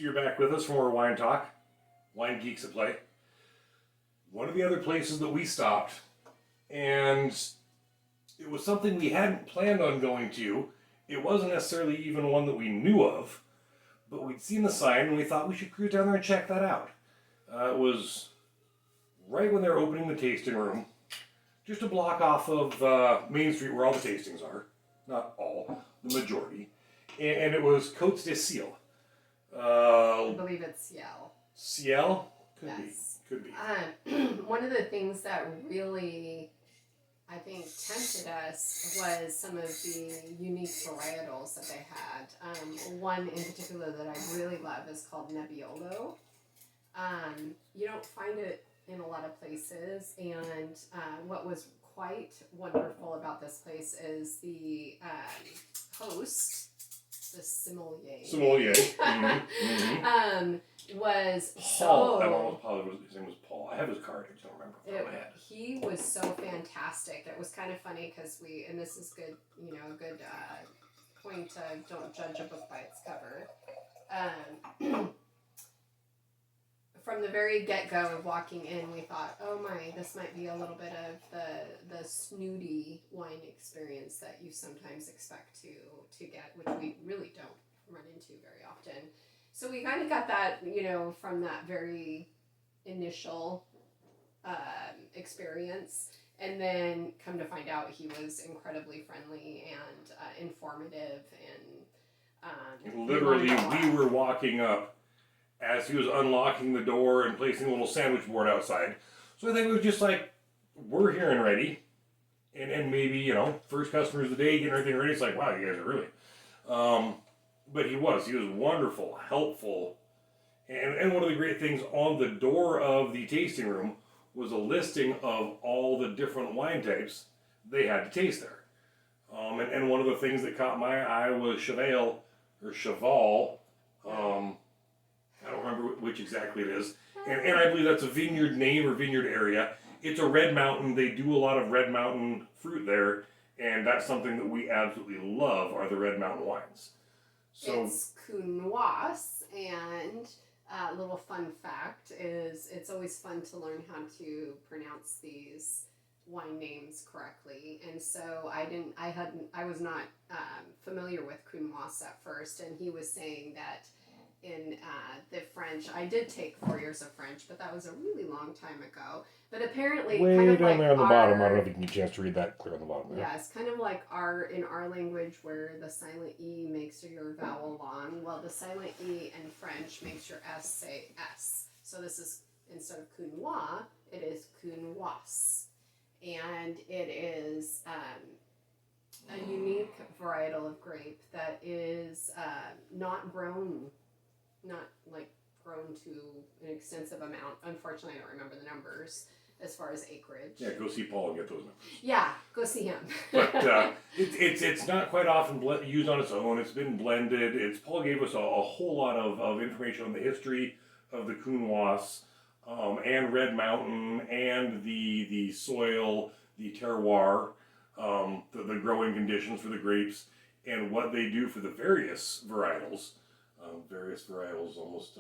So you're back with us for more Wine Talk, Wine Geeks at Play. One of the other places that we stopped, and it was something we hadn't planned on going to. It wasn't necessarily even one that we knew of, but we'd seen the sign and we thought we should cruise down there and check that out. It was right when they were opening the tasting room, just a block off of Main Street where all the tastings are. Not all, the majority. And it was Cotes de Ciel. I believe it's Ciel. Ciel? Yes. Could be. One of the things that really, I think, tempted us was some of the unique varietals that they had. One in particular that I really love is called Nebbiolo. You don't find it in a lot of places, and what was quite wonderful about this place is the host, the sommelier. Was Paul. so. I almost apologize. His name was Paul. I have his card. I just don't remember off the top of my head. He was so fantastic. It was kind of funny because and this is good, a good point to don't judge a book by its cover. From the very get-go of walking in, we thought, oh my, this might be a little bit of the snooty wine experience that you sometimes expect to get, which we really don't run into very often. So we kind of got that, from that very initial experience. And then come to find out he was incredibly friendly and informative. And literally, we were walking up as he was unlocking the door and placing a little sandwich board outside. So I think it was just like, we're here and ready. And maybe, first customers of the day, getting everything ready. It's like, wow, you guys are early. But he was wonderful, helpful. And one of the great things on the door of the tasting room was a listing of all the different wine types they had to taste there. And one of the things that caught my eye was Cheval. I don't remember which exactly it is. And I believe that's a vineyard name or vineyard area. It's a Red Mountain. They do a lot of Red Mountain fruit there. And that's something that we absolutely love are the Red Mountain wines. So it's Counoise, and a little fun fact is it's always fun to learn how to pronounce these wine names correctly. And so I was not familiar with Counoise at first, and he was saying that in the French, I did take 4 years of French, but that was a really long time ago. But apparently, way kind of down like there on the bottom. I don't know if you can get a chance to read that clear on the bottom there. Yeah, it's kind of like in our language where the silent E makes your vowel long. Well, the silent E in French makes your S say S. So this is, instead of Counoise, it is Counoise. And it is a unique varietal of grape that is not grown to an extensive amount. Unfortunately, I don't remember the numbers as far as acreage. Yeah, go see Paul and get those numbers. Yeah, go see him. But it's not quite often used on its own. It's been blended. Paul gave us a whole lot of information on the history of the Counoise and Red Mountain and the soil, the terroir, the growing conditions for the grapes, and what they do for the various varietals. Almost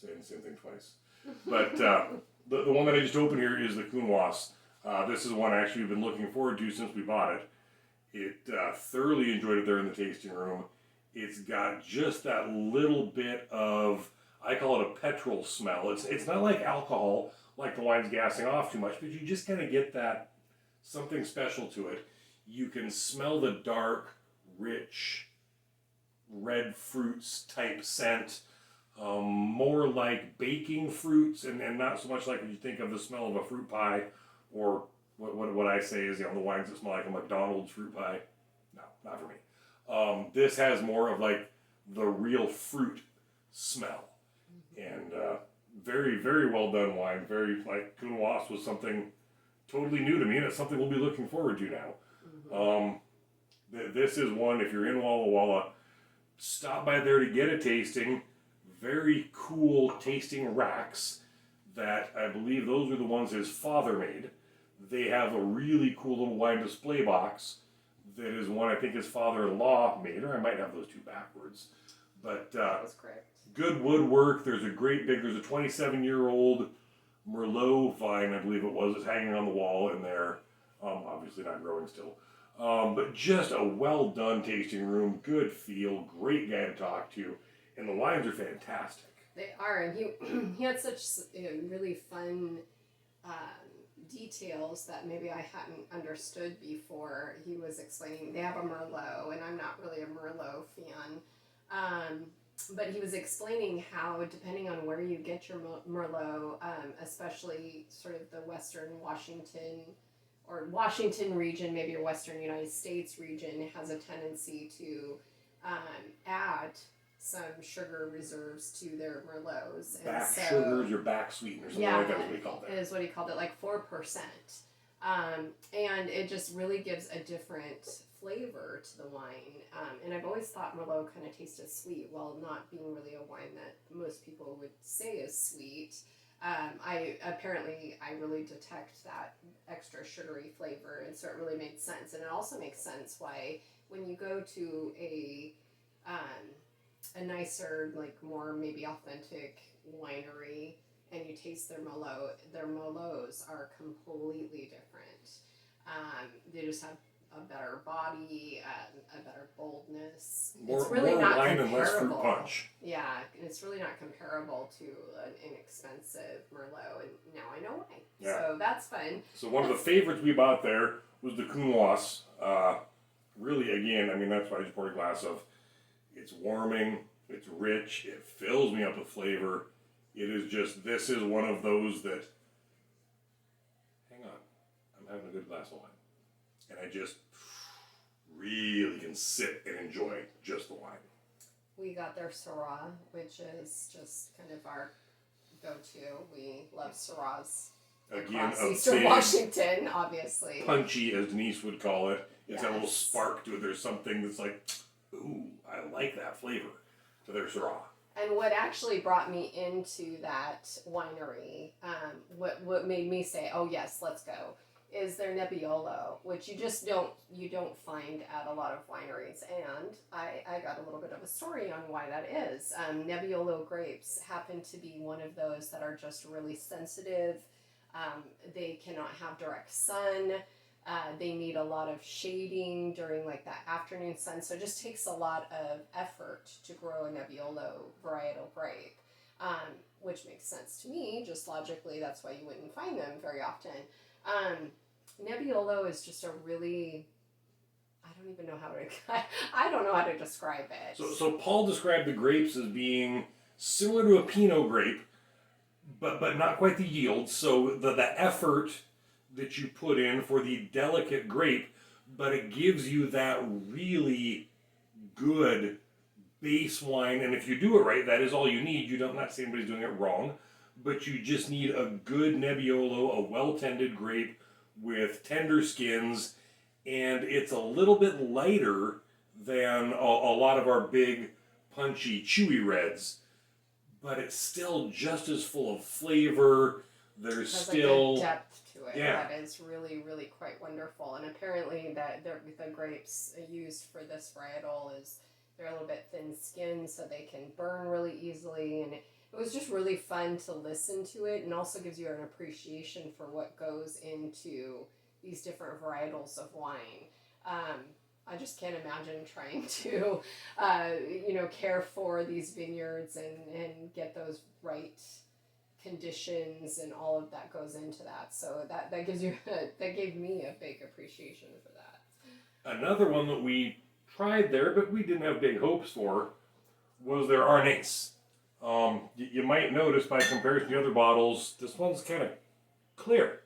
saying the same thing twice. But the one that I just opened here is the Counoise. This is one actually we've been looking forward to since we bought it. Thoroughly enjoyed it there in the tasting room. It's got just that little bit of, I call it a petrol smell. It's not like alcohol, like the wine's gassing off too much, but you just kind of get that something special to it. You can smell the dark, rich, red fruits type scent. More like baking fruits and not so much like when you think of the smell of a fruit pie or what I say is, the wines that smell like a McDonald's fruit pie. No, not for me. This has more of like the real fruit smell. And very, very well done wine. Very, like, Counoise was something totally new to me, and it's something we'll be looking forward to now. This is one, if you're in Walla Walla, stop by there to get a tasting. Very cool tasting racks that I believe those are the ones his father made. They have a really cool little wine display box that is one I think his father-in-law made, or I might have those two backwards. But That was correct. good woodwork. There's a 27-year-old Merlot vine, I believe it was, that's hanging on the wall in there. Obviously not growing still. But just a well done tasting room, good feel, great guy to talk to, and the wines are fantastic. They are, and he had such really fun details that maybe I hadn't understood before. He was explaining they have a Merlot, and I'm not really a Merlot fan. But he was explaining how, depending on where you get your Merlot, especially sort of the Western Washington region, maybe your Western United States region, has a tendency to add some sugar reserves to their Merlots. Back sugars or back sweeteners, something like that is what he called it. Is what he called it, like 4%. And it just really gives a different flavor to the wine. And I've always thought Merlot kind of tasted sweet, while not being really a wine that most people would say is sweet. I really detect that extra sugary flavor, and so it really made sense. And it also makes sense why when you go to a nicer, like more maybe authentic winery and you taste their Merlots are completely different. They just have a better body, a better boldness. It's really more not wine comparable. And less fruit punch. Yeah, it's really not comparable to an inexpensive Merlot, and now I know why. Yeah. So that's fun. So one of the favorites we bought there was the Counoise. Really, again, I mean, that's why I just poured a glass of. It's warming, it's rich, it fills me up with flavor. It is just, this is one of those that, hang on, I'm having a good glass of wine. And I just really can sit and enjoy just the wine. We got their Syrah, which is just kind of our go-to. We love Syrahs. Again, Eastern Washington, obviously. Punchy, as Denise would call it. It's got a little spark to it. There's something that's like, ooh, I like that flavor to their Syrah. And what actually brought me into that winery, what made me say, oh yes, let's go, is their Nebbiolo, which you don't find at a lot of wineries. And I got a little bit of a story on why that is. Nebbiolo grapes happen to be one of those that are just really sensitive. They cannot have direct sun. They need a lot of shading during like that afternoon sun. So it just takes a lot of effort to grow a Nebbiolo varietal grape, which makes sense to me. Just logically, that's why you wouldn't find them very often. Nebbiolo is just a really, I don't know how to describe it. So Paul described the grapes as being similar to a Pinot grape, but not quite the yield. So the effort that you put in for the delicate grape, but it gives you that really good base wine. And if you do it right, that is all you need. I'm not saying anybody's doing it wrong, but you just need a good Nebbiolo, a well-tended grape with tender skins, and it's a little bit lighter than a lot of our big, punchy, chewy reds, but it's still just as full of flavor. There's still a depth to it that is really, really quite wonderful. And apparently that the grapes used for this varietal they're a little bit thin-skinned, so they can burn really easily. And it was just really fun to listen to it, and also gives you an appreciation for what goes into these different varietals of wine. I just can't imagine trying to, care for these vineyards and get those right conditions, and all of that goes into that. So that gave me a big appreciation for that. Another one that we tried there, but we didn't have big hopes for, was their Arnaise. You might notice by comparison to the other bottles, this one's kind of clear.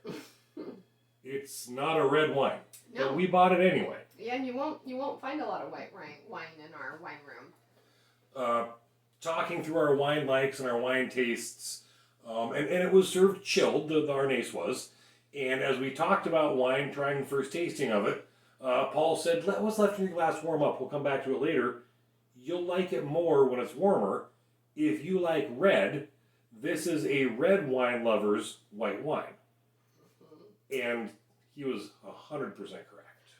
It's not a red wine, but we bought it anyway. Yeah, and you won't find a lot of white wine in our wine room. Talking through our wine likes and our wine tastes, and it was served chilled, the Arnaise was. And as we talked about wine, trying the first tasting of it, Paul said, what's left in your glass warm up? We'll come back to it later. You'll like it more when it's warmer. If you like red, this is a red wine lover's white wine. And he was 100% correct.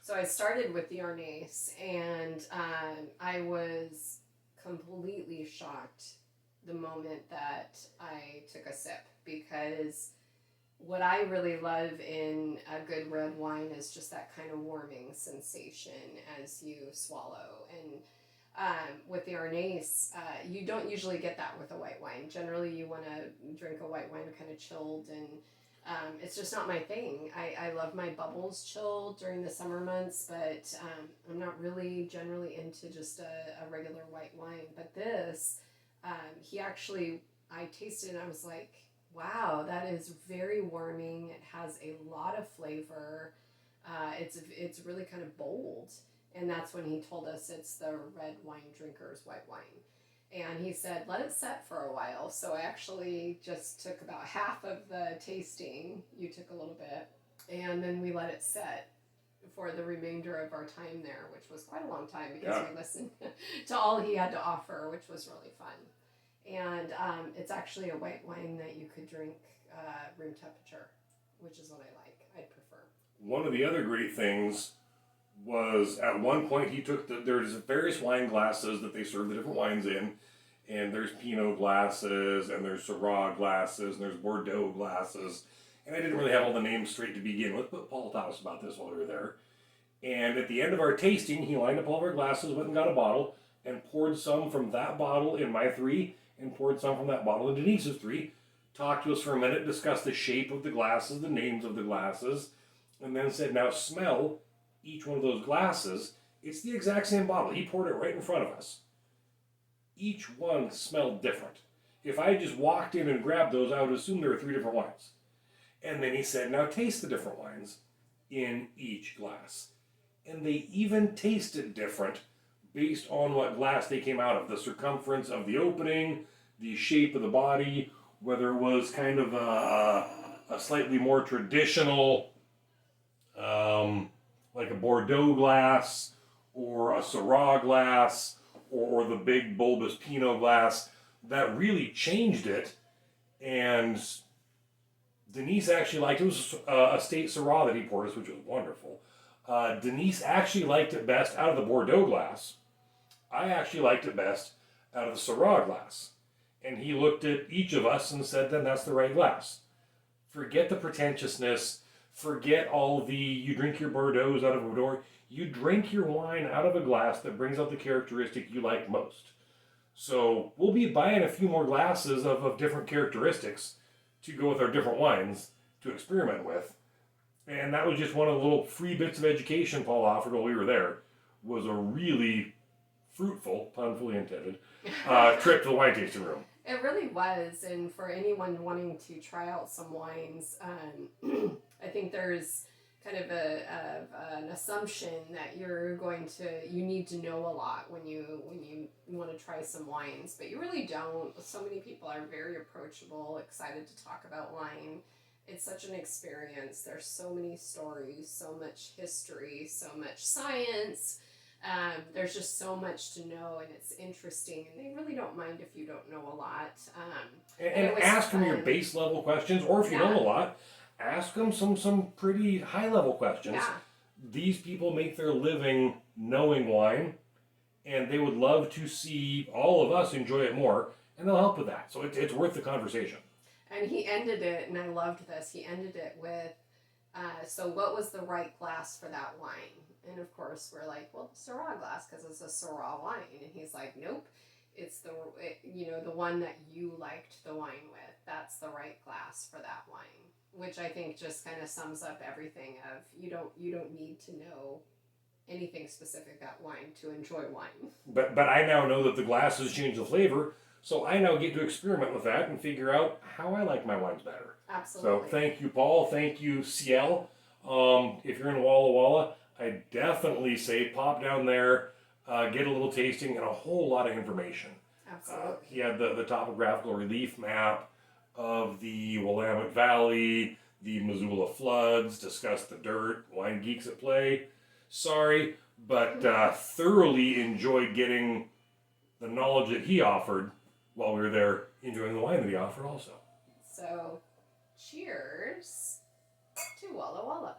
So I started with the Arnaise, and I was completely shocked the moment that I took a sip, because what I really love in a good red wine is just that kind of warming sensation as you swallow. And with the Arnaise, you don't usually get that with a white wine. Generally, you want to drink a white wine kind of chilled, and it's just not my thing. I love my bubbles chilled during the summer months, but I'm not really generally into just a regular white wine. But this, I tasted and I was like, wow, that is very warming. It has a lot of flavor. It's really kind of bold. And that's when he told us it's the red wine drinker's white wine. And he said, let it set for a while. So I actually just took about half of the tasting. You took a little bit. And then we let it set for the remainder of our time there, which was quite a long time because we listened to all he had to offer, which was really fun. And it's actually a white wine that you could drink room temperature, which is what I like. I'd prefer. One of the other great things was at one point he took there's various wine glasses that they serve the different wines in, and there's Pinot glasses, and there's Syrah glasses, and there's Bordeaux glasses, and I didn't really have all the names straight to begin with, but Paul taught us about this while we were there. And at the end of our tasting, he lined up all of our glasses, went and got a bottle, and poured some from that bottle in my 3, and poured some from that bottle in Denise's 3, talked to us for a minute, discussed the shape of the glasses, the names of the glasses, and then said, now smell each one of those glasses. It's the exact same bottle. He poured it right in front of us. Each one smelled different. If I just walked in and grabbed those, I would assume there were 3 different wines. And then he said, now taste the different wines in each glass. And they even tasted different based on what glass they came out of. The circumference of the opening, the shape of the body, whether it was kind of a slightly more traditional like a Bordeaux glass, or a Syrah glass, or the big bulbous Pinot glass, that really changed it. And Denise actually liked it. It was a state Syrah that he poured us, which was wonderful. Denise actually liked it best out of the Bordeaux glass. I actually liked it best out of the Syrah glass. And he looked at each of us and said, then that's the right glass. Forget the pretentiousness. Forget all the, you drink your Bordeaux's out of a Bordeaux. You drink your wine out of a glass that brings out the characteristic you like most. So we'll be buying a few more glasses of different characteristics to go with our different wines to experiment with. And that was just one of the little free bits of education Paul offered while we were there. Was a really fruitful, pun fully intended, trip to the wine tasting room. It really was, and for anyone wanting to try out some wines, I think there's kind of an assumption that you need to know a lot when you want to try some wines, but you really don't. So many people are very approachable, excited to talk about wine. It's such an experience. There's so many stories, so much history, so much science. There's just so much to know, and it's interesting, and they really don't mind if you don't know a lot. And ask them your base level questions, or if you know a lot, ask them some pretty high level questions. Yeah. These people make their living knowing wine, and they would love to see all of us enjoy it more, and they'll help with that. So it's worth the conversation. And he ended it, and I loved this, he ended it with, so what was the right glass for that wine? And of course, we're like, well, Syrah glass, because it's a Syrah wine. And he's like, nope, it's the one that you liked the wine with. That's the right glass for that wine. Which I think just kind of sums up everything of you don't need to know anything specific about wine to enjoy wine. But I now know that the glasses change the flavor, so I now get to experiment with that and figure out how I like my wines better. Absolutely. So thank you, Paul. Thank you, Ciel. If you're in Walla Walla, I definitely say pop down there, get a little tasting and a whole lot of information. Absolutely. He had the topographical relief map of the Willamette Valley, the Missoula floods, discussed the dirt, wine geeks at play. Sorry, but thoroughly enjoyed getting the knowledge that he offered while we were there, enjoying the wine that he offered also. So, cheers to Walla Walla.